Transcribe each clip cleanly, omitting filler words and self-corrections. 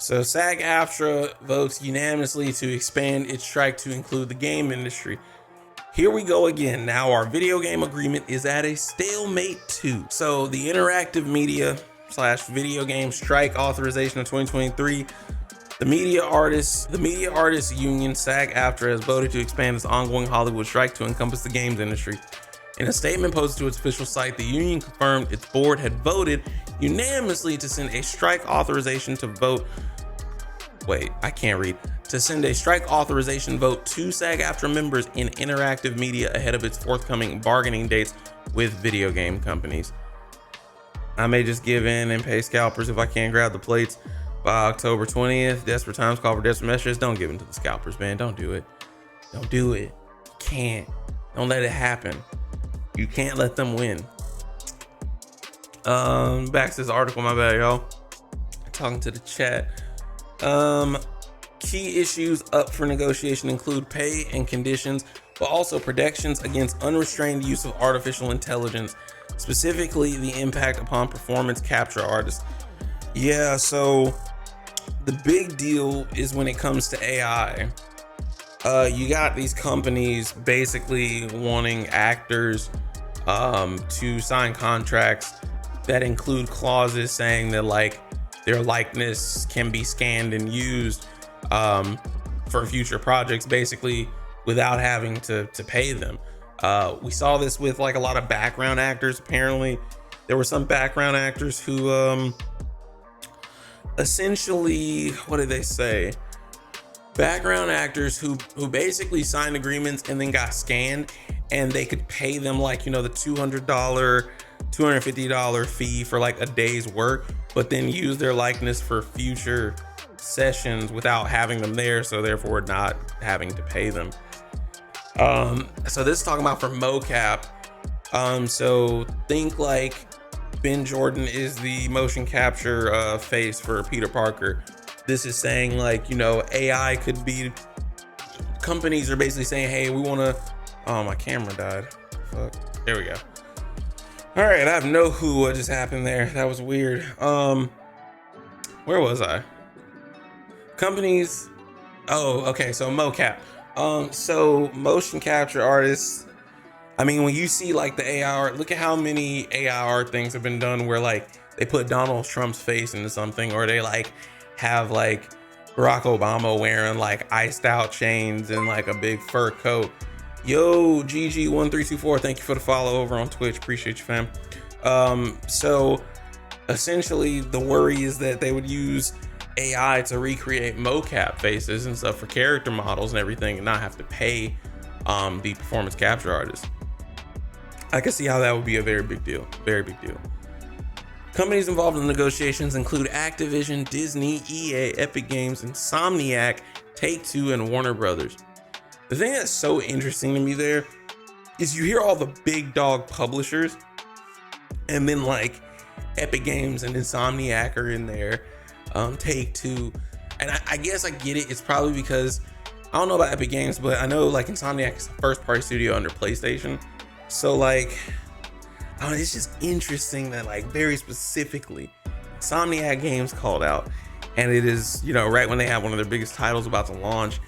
So SAG-AFTRA votes unanimously to expand its strike to include the game industry. Here we go again. Now our video game agreement is at a stalemate too. So the interactive media / video game strike authorization of 2023, the media artists union SAG-AFTRA has voted to expand its ongoing Hollywood strike to encompass the games industry. In a statement posted to its official site, the union confirmed its board had voted unanimously to send a strike authorization to vote. To send a strike authorization vote to SAG-AFTRA members in interactive media ahead of its forthcoming bargaining dates with video game companies. I may just give in and pay scalpers if I can't grab the plates by October 20th. Desperate times call for desperate measures. Don't give in to the scalpers, man. Don't do it. Don't do it. You can't. Don't let it happen. You can't let them win. Back to this article, my bad, y'all. Talking to the chat. Key issues up for negotiation include pay and conditions, but also protections against unrestrained use of artificial intelligence, specifically the impact upon performance capture artists. Yeah, so the big deal is when it comes to AI. You got these companies basically wanting actors to sign contracts that include clauses saying that like their likeness can be scanned and used for future projects, basically without having to pay them. We saw this with like a lot of background actors. Apparently there were some background actors who essentially, what did they say? Background actors who basically signed agreements and then got scanned, and they could pay them like, you know, the $200, $250 fee for like a day's work, but then use their likeness for future sessions without having them there, so therefore not having to pay them. So this is talking about for mocap. So think like Ben Jordan is the motion capture face for Peter Parker. This is saying like, you know, AI could be, companies are basically saying, hey, we want to, oh, my camera died. Fuck. There we go. All right, I have no clue what just happened there. That was weird. Where was I? Companies. Oh, okay. So mocap. So motion capture artists. I mean, when you see like the AI art, look at how many AI art things have been done where like they put Donald Trump's face into something, or they like have like Barack Obama wearing like iced out chains and like a big fur coat. Yo, GG1324, thank you for the follow over on Twitch. Appreciate you, fam. So essentially the worry is that they would use AI to recreate mocap faces and stuff for character models and everything, and not have to pay the performance capture artists. I can see how that would be a very big deal. Very big deal. Companies involved in the negotiations include Activision, Disney, EA, Epic Games, Insomniac, Take-Two, and Warner Brothers. The thing that's so interesting to me there is you hear all the big dog publishers, and then like Epic Games and Insomniac are in there, Take-Two. And I guess I get it. It's probably because, I don't know about Epic Games, but I know like Insomniac is a first party studio under PlayStation. So like, I don't know, it's just interesting that like very specifically Insomniac Games called out, and it is, you know, right when they have one of their biggest titles about to launch.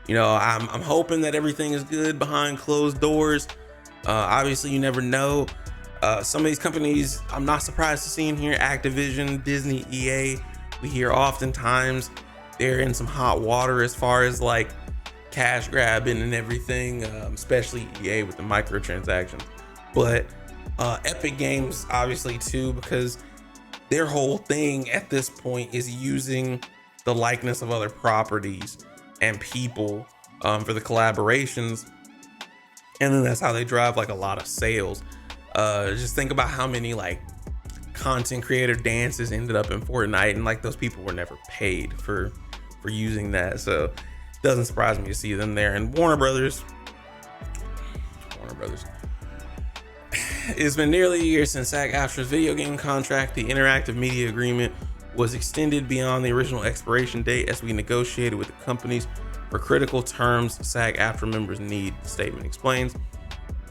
You know, I'm hoping that everything is good behind closed doors. Obviously you never know. Some of these companies I'm not surprised to see in here, Activision, Disney, EA, we hear oftentimes they're in some hot water as far as like cash grabbing and everything, especially EA with the microtransactions. But Epic Games obviously too, because their whole thing at this point is using the likeness of other properties and people for the collaborations, and then that's how they drive like a lot of sales. Just think about how many like content creator dances ended up in Fortnite, and like those people were never paid for using that. So it doesn't surprise me to see them there. And Warner Brothers. It's been nearly a year since SAG-AFTRA's video game contract, the interactive media agreement, was extended beyond the original expiration date as we negotiated with the companies for critical terms SAG-AFTRA members need, the statement explains.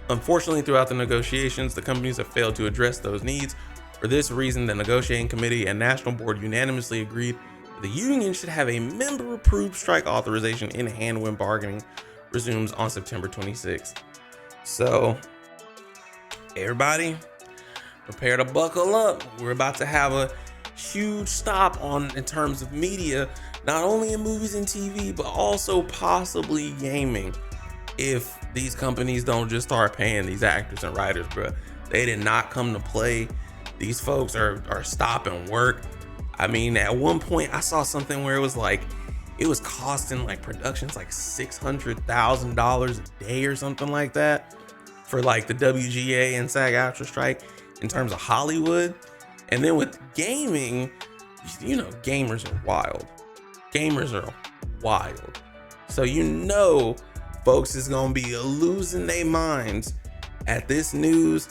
Unfortunately, throughout the negotiations, the companies have failed to address those needs. For this reason, the negotiating committee and national board unanimously agreed that The union should have a member-approved strike authorization in hand when bargaining resumes on September 26th. So, everybody, prepare to buckle up. We're about to have a huge stop in terms of media, not only in movies and TV, but also possibly gaming. If these companies don't just start paying these actors and writers, bro, they did not come to play. These folks are stopping work. I mean, at one point I saw something where it was costing like productions like $600,000 a day or something like that for like the WGA and SAG-AFTRA strike in terms of Hollywood. And then with gaming, you know, gamers are wild. So folks is gonna be losing their minds at this news.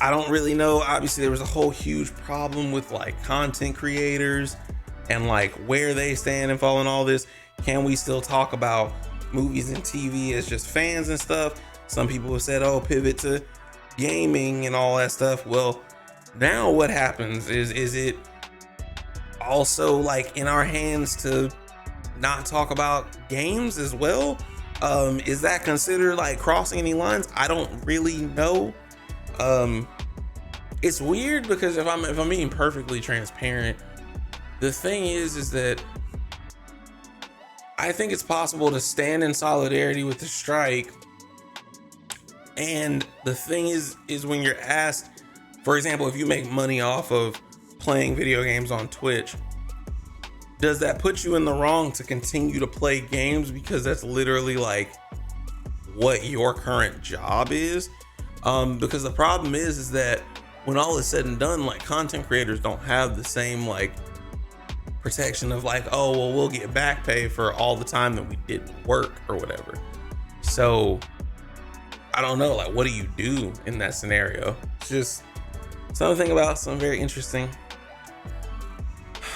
I don't really know. Obviously, there was a whole huge problem with like content creators and like where they stand and fall in all this. Can we still talk about movies and TV as just fans and stuff? Some people have said, oh, pivot to gaming and all that stuff. Well, now what happens is it also like in our hands to not talk about games as well? Is that considered like crossing any lines? I don't really know. It's weird because if I'm being perfectly transparent, the thing is that I think it's possible to stand in solidarity with the strike. And the thing is when you're asked, for example, if you make money off of playing video games on Twitch, does that put you in the wrong to continue to play games because that's literally like what your current job is? Because the problem is that when all is said and done, like content creators don't have the same like protection of like, oh, well, we'll get back pay for all the time that we didn't work or whatever. So I don't know, like, what do you do in that scenario? It's just something to think about, something very interesting.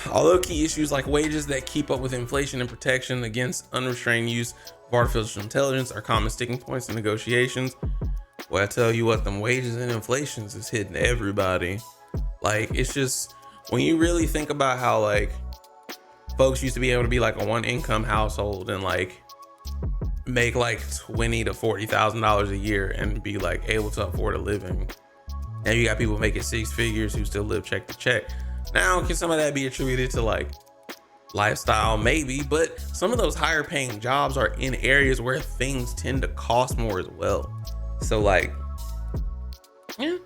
Although key issues like wages that keep up with inflation and protection against unrestrained use of artificial intelligence are common sticking points in negotiations. Well, I tell you what, them wages and inflations is hitting everybody. Like, it's just, when you really think about how like folks used to be able to be like a one income household and like make like $20,000 to $40,000 a year and be like able to afford a living. Now you got people making six figures who still live check to check. Now, can some of that be attributed to like lifestyle? Maybe, but some of those higher paying jobs are in areas where things tend to cost more as well. So like, yeah.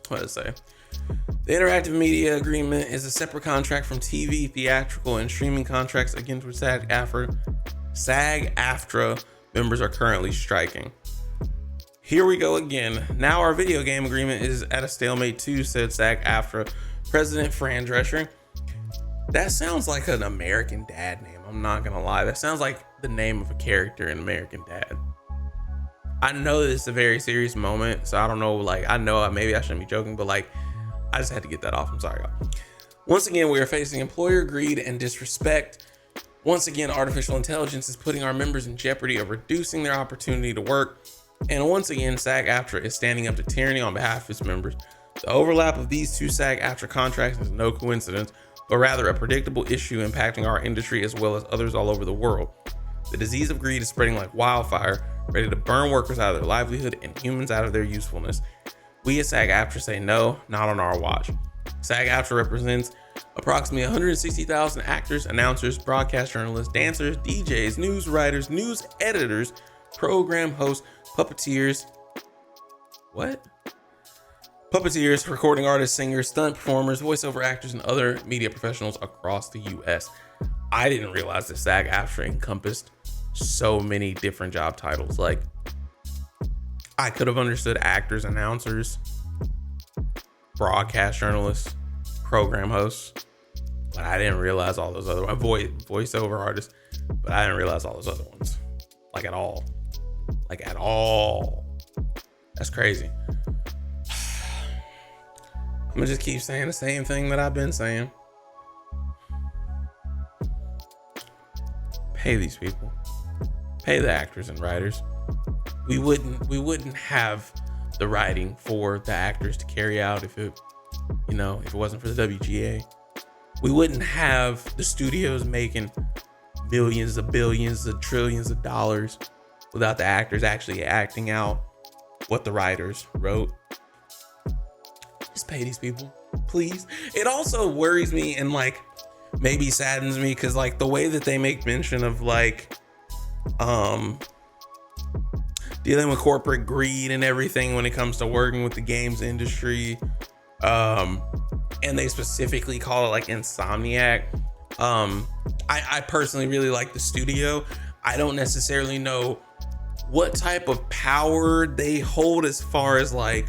What to say? The interactive media agreement is a separate contract from TV, theatrical, and streaming contracts against which SAG-AFTRA members are currently striking. Here we go again. Now our video game agreement is at a stalemate too, said SAG-AFTRA President Fran Drescher. That sounds like an American Dad name. I'm not gonna lie. That sounds like the name of a character in American Dad. I know this is a very serious moment, so I don't know, like, I know maybe I shouldn't be joking, but like, I just had to get that off. I'm sorry, y'all. Once again, we are facing employer greed and disrespect. Once again, artificial intelligence is putting our members in jeopardy of reducing their opportunity to work. And once again, SAG-AFTRA is standing up to tyranny on behalf of its members. The overlap of these two SAG-AFTRA contracts is no coincidence, but rather a predictable issue impacting our industry as well as others all over the world. The disease of greed is spreading like wildfire, ready to burn workers out of their livelihood and humans out of their usefulness. We at SAG-AFTRA say no, not on our watch. SAG-AFTRA represents approximately 160,000 actors, announcers, broadcast journalists, dancers, DJs, news writers, news editors, program hosts, puppeteers, recording artists, singers, stunt performers, voiceover actors, and other media professionals across the US. I didn't realize that SAG-AFTRA encompassed so many different job titles. Like, I could have understood actors, announcers, broadcast journalists, program hosts, but I didn't realize all those other voiceover artists, but I didn't realize all those other ones. Like at all. That's crazy. I'm gonna just keep saying the same thing that I've been saying. Pay these people. Pay the actors and writers. We wouldn't have the writing for the actors to carry out if it You know, if it wasn't for the WGA, we wouldn't have the studios making millions of billions of trillions of dollars without the actors actually acting out what the writers wrote. Just pay these people, please. It also worries me and like maybe saddens me because like the way that they make mention of like dealing with corporate greed and everything when it comes to working with the games industry, and they specifically call it like Insomniac. I personally really like the studio. I don't necessarily know what type of power they hold as far as like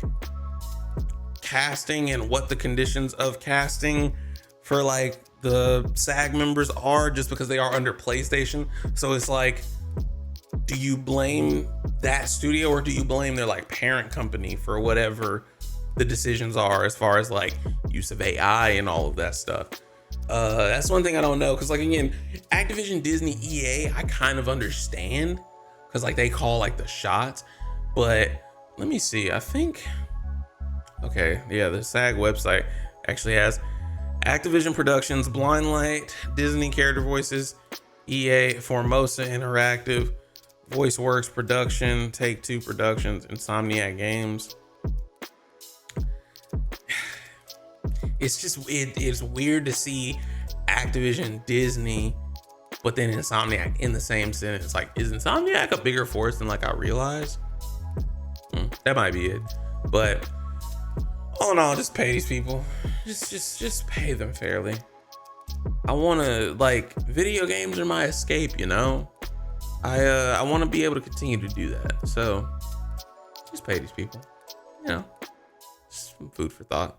casting and what the conditions of casting for like the SAG members are, just because they are under PlayStation. So it's like, do you blame that studio or do you blame their like parent company for whatever the decisions are as far as like use of AI and all of that stuff? That's one thing I don't know, because like again, Activision, Disney, EA, I kind of understand because like they call like the shots. But let me see, I think, okay, yeah, the SAG website actually has Activision Productions, Blind Light, Disney Character Voices, EA, Formosa Interactive, VoiceWorks Production, Take-Two Productions, Insomniac Games. It's just, it's weird to see Activision, Disney, but then Insomniac in the same sentence. Like, is Insomniac a bigger force than like I realized? That might be it. But all in all, just pay these people. Just pay them fairly. I want to, like, video games are my escape, you know? I want to be able to continue to do that. So just pay these people, you know, just some food for thought.